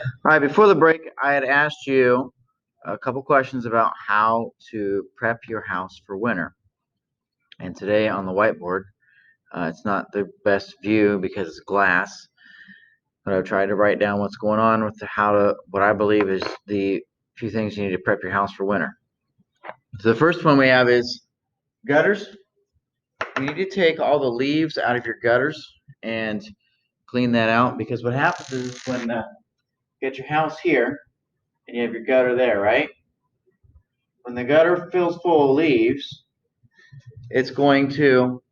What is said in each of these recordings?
All right, before the break, I had asked you a couple questions about how to prep your house for winter. And today on the whiteboard, it's not the best view because it's glass, but I've tried to write down what's going on with what I believe is the few things you need to prep your house for winter. So the first one we have is gutters. You need to take all the leaves out of your gutters and clean that out, because what happens is when you get your house here and you have your gutter there, right? When the gutter fills full of leaves, it's going to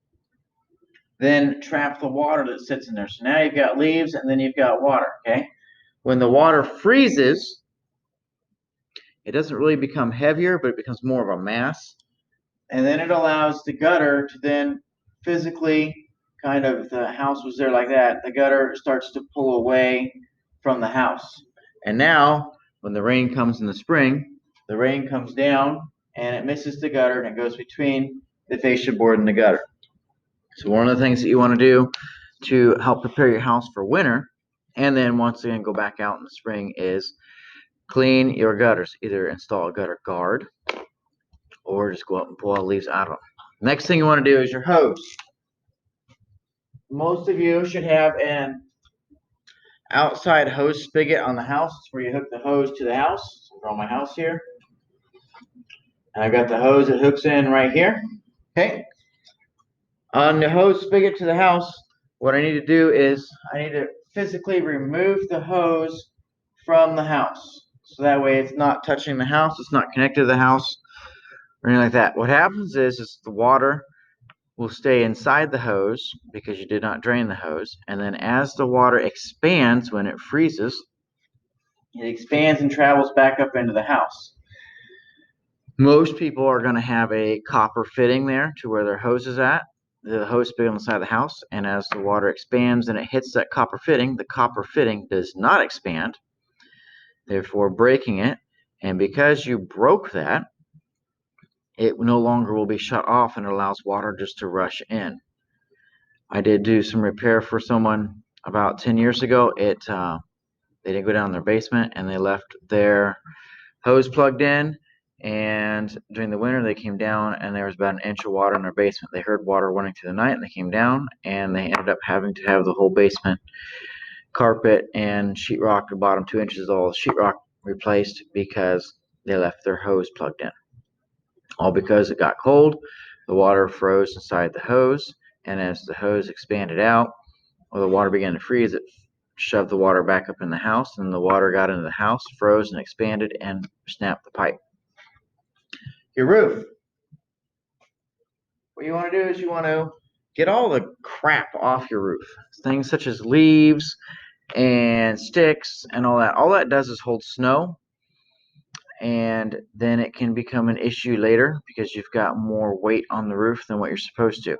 then trap the water that sits in there. So now you've got leaves and then you've got water, okay? When the water freezes, it doesn't really become heavier, but it becomes more of a mass. And then it allows the gutter to then physically, kind of, the house was there like that, the gutter starts to pull away from the house. And now, when the rain comes in the spring, the rain comes down and it misses the gutter and it goes between the fascia board and the gutter. So one of the things that you want to do to help prepare your house for winter, and then once again go back out in the spring, is clean your gutters. Either install a gutter guard or just go out and pull all the leaves out of them. Next thing you want to do is your hose. Most of you should have an outside hose spigot on the house. It's where you hook the hose to the house. So I've got my house here, and I've got the hose that hooks in right here. Okay. On the hose spigot to the house, what I need to do is I need to physically remove the hose from the house. So that way it's not touching the house, it's not connected to the house, or anything like that. What happens is the water will stay inside the hose because you did not drain the hose. And then as the water expands when it freezes, it expands and travels back up into the house. Most people are going to have a copper fitting there to where their hose is at. The hose spigot on the side of the house, and as the water expands and it hits that copper fitting, the copper fitting does not expand, therefore breaking it. And because you broke that, it no longer will be shut off and it allows water just to rush in. I did do some repair for someone about 10 years ago. They didn't go down in their basement and they left their hose plugged in, and during the winter they came down and there was about an inch of water in their basement. They heard water running through the night and they came down and they ended up having to have the whole basement carpet and sheetrock, the bottom 2 inches of all the sheetrock replaced because they left their hose plugged in. All because it got cold, the water froze inside the hose, and as the hose expanded out, or the water began to freeze, it shoved the water back up in the house, and the water got into the house, froze and expanded, and snapped the pipe. Your roof. What you want to do is you want to get all the crap off your roof. Things such as leaves and sticks and all that. All that does is hold snow, and then it can become an issue later because you've got more weight on the roof than what you're supposed to.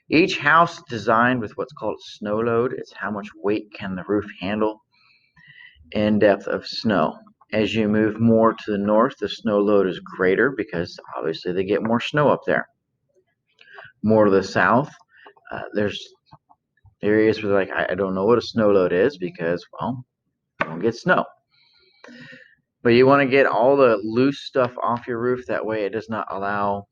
Each house is designed with what's called a snow load. It's how much weight can the roof handle in depth of snow. As you move more to the north, the snow load is greater because obviously they get more snow up there. More to the south, there's areas where like, I don't know what a snow load is because, well, you don't get snow. But you want to get all the loose stuff off your roof. That way it does not allow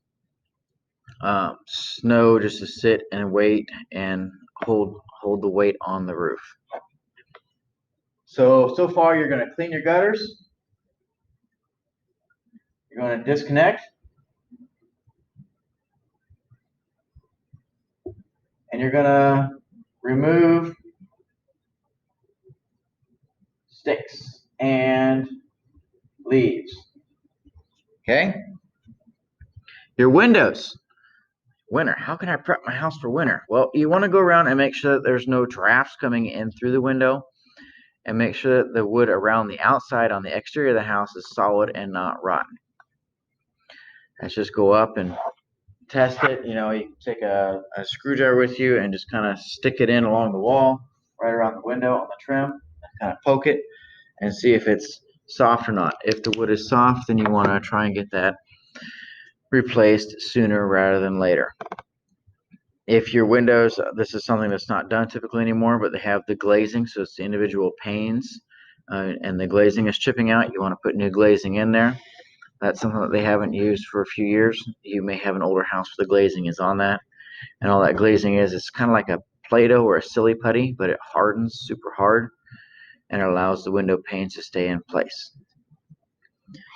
snow just to sit and wait and hold the weight on the roof. So far you're going to clean your gutters. You're going to disconnect. And you're going to remove sticks and leaves. Okay? Your windows. Winter. How can I prep my house for winter? Well, you want to go around and make sure that there's no drafts coming in through the window, and make sure that the wood around the outside on the exterior of the house is solid and not rotten. Let's just go up and test it. You know, you can take a screwdriver with you and just kind of stick it in along the wall, right around the window on the trim, and kind of poke it and see if it's soft or not. If the wood is soft, then you want to try and get that replaced sooner rather than later. If your windows, this is something that's not done typically anymore, but they have the glazing, so it's the individual panes and the glazing is chipping out, you want to put new glazing in there. That's something that they haven't used for a few years. You may have an older house where the glazing is on that, and all that glazing is, it's kind of like a Play-Doh or a silly putty, but it hardens super hard, and it allows the window panes to stay in place.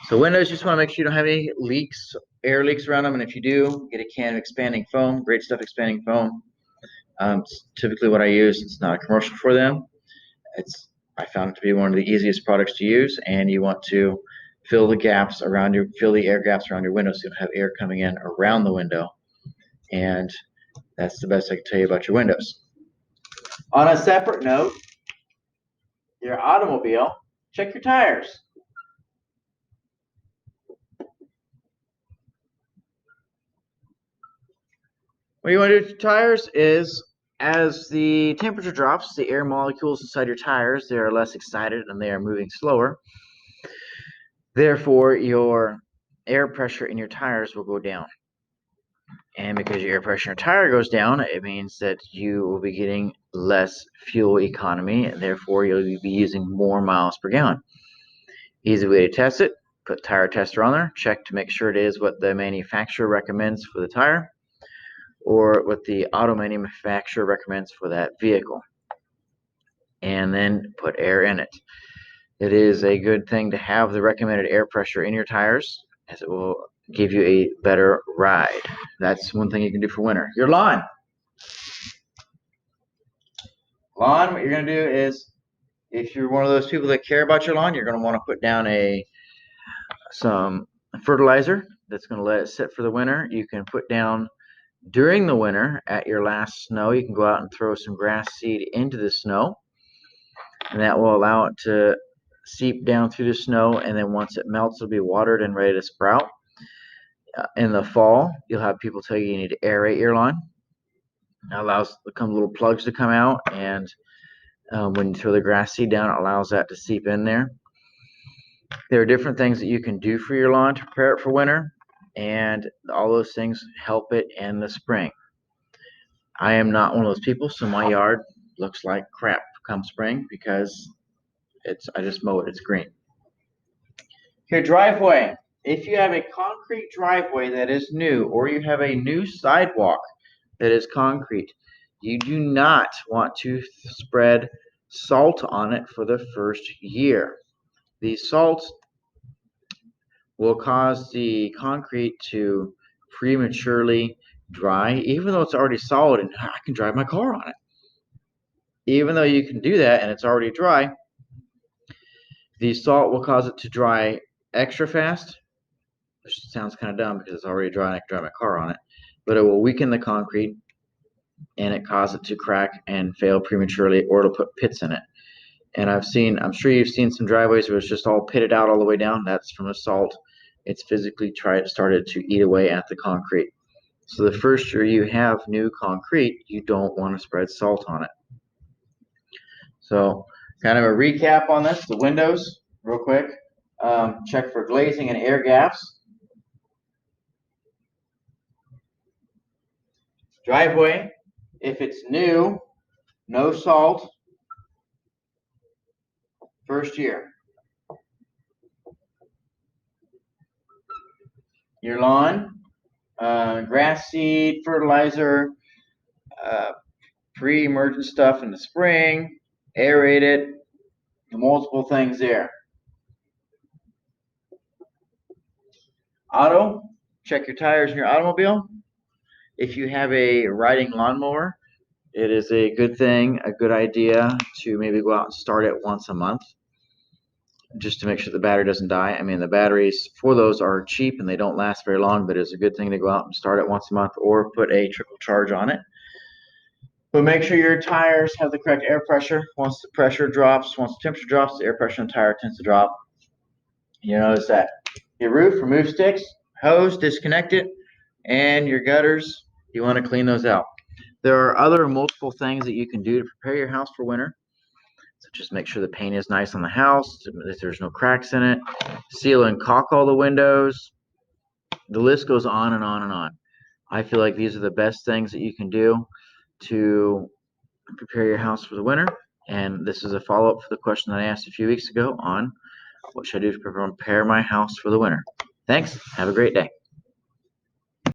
So windows, you just want to make sure you don't have any leaks, air leaks around them, and if you do, get a can of expanding foam. Great stuff, expanding foam. It's typically what I use. It's not a commercial for them. I found it to be one of the easiest products to use, and you want to fill the gaps around fill the air gaps around your window so you don't have air coming in around the window. And that's the best I can tell you about your windows. On a separate note, your automobile, check your tires. What you want to do with your tires is, as the temperature drops, the air molecules inside your tires, they are less excited and they are moving slower. Therefore, your air pressure in your tires will go down. And because your air pressure in your tire goes down, it means that you will be getting less fuel economy, and therefore you'll be using more miles per gallon. Easy way to test it, put tire tester on there, check to make sure it is what the manufacturer recommends for the tire, or what the auto manufacturer recommends for that vehicle, and then put air in it. It is a good thing to have the recommended air pressure in your tires, as it will give you a better ride. That's one thing you can do for winter. Your lawn. Lawn, what you're going to do is, if you're one of those people that care about your lawn, you're going to want to put down some fertilizer that's going to let it sit for the winter. You can put down during the winter at your last snow, you can go out and throw some grass seed into the snow, and that will allow it to seep down through the snow, and then once it melts, it'll be watered and ready to sprout. In the fall, you'll have people tell you need to aerate your lawn. That allows little plugs to come out, and when you throw the grass seed down, it allows that to seep in there. There are different things that you can do for your lawn to prepare it for winter, and all those things help it in the spring. I am not one of those people, so my yard looks like crap come spring because I just mow it, it's green. Your driveway. If you have a concrete driveway that is new, or you have a new sidewalk that is concrete, you do not want to spread salt on it for the first year. The salt will cause the concrete to prematurely dry, even though it's already solid and I can drive my car on it. Even though you can do that and it's already dry, the salt will cause it to dry extra fast, which sounds kind of dumb because it's already dry and I can drive my car on it, but it will weaken the concrete and it causes it to crack and fail prematurely, or it'll put pits in it. And I'm sure you've seen some driveways where it's just all pitted out all the way down. That's from the salt. It's physically started to eat away at the concrete. So the first year you have new concrete, you don't want to spread salt on it. So kind of a recap on this, the windows, real quick. Check for glazing and air gaps. Driveway, if it's new, no salt, first year. Your lawn, grass seed, fertilizer, pre-emergent stuff in the spring, aerated, multiple things there. Auto, check your tires in your automobile. If you have a riding lawnmower, it is a good thing, a good idea to maybe go out and start it once a month, just to make sure the battery doesn't die. I mean, the batteries for those are cheap and they don't last very long, but it's a good thing to go out and start it once a month or put a trickle charge on it. But make sure your tires have the correct air pressure. Once the pressure drops, once the temperature drops, the air pressure on the tire tends to drop. You notice that. Your roof, remove sticks, hose, disconnect it, and your gutters, you want to clean those out. There are other multiple things that you can do to prepare your house for winter. So just make sure the paint is nice on the house, that there's no cracks in it. Seal and caulk all the windows. The list goes on and on and on. I feel like these are the best things that you can do to prepare your house for the winter. And this is a follow-up for the question that I asked a few weeks ago on what should I do to prepare my house for the winter. Thanks. Have a great day.